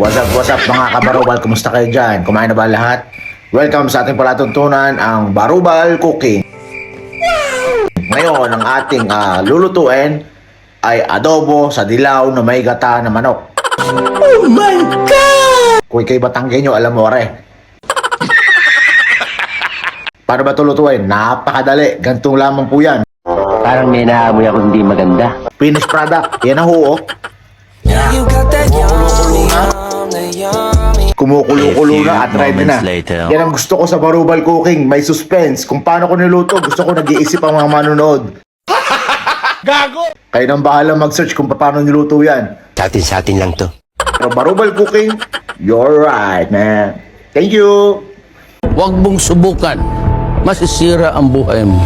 What's up mga kabarubal? Kumusta kayo dyan? Kumain na ba lahat? Welcome sa ating palatuntunan, ang Barubal Cooking. Ngayon, ang ating lulutuin ay adobo sa dilaw na may gata na manok. Oh my God! Kung ikay Batanggenyo, alam mo re. Paano ba ito lutuin? Napakadali. Gantong lamang po yan. Parang may naamoy ako hindi maganda. Finished product. Yan ang huo. Kumukulo-kulo na at ready na. Yan ang gusto ko sa Barubal Cooking. May suspense. Kung paano ko niluto, gusto ko nag-iisip ang mga manonood. Gago! Kayo nang bahala mag-search kung paano niluto yan. Sa atin lang to. Pero Barubal Cooking, you're right, man. Thank you! Huwag mong subukan. Masisira ang buhay mo.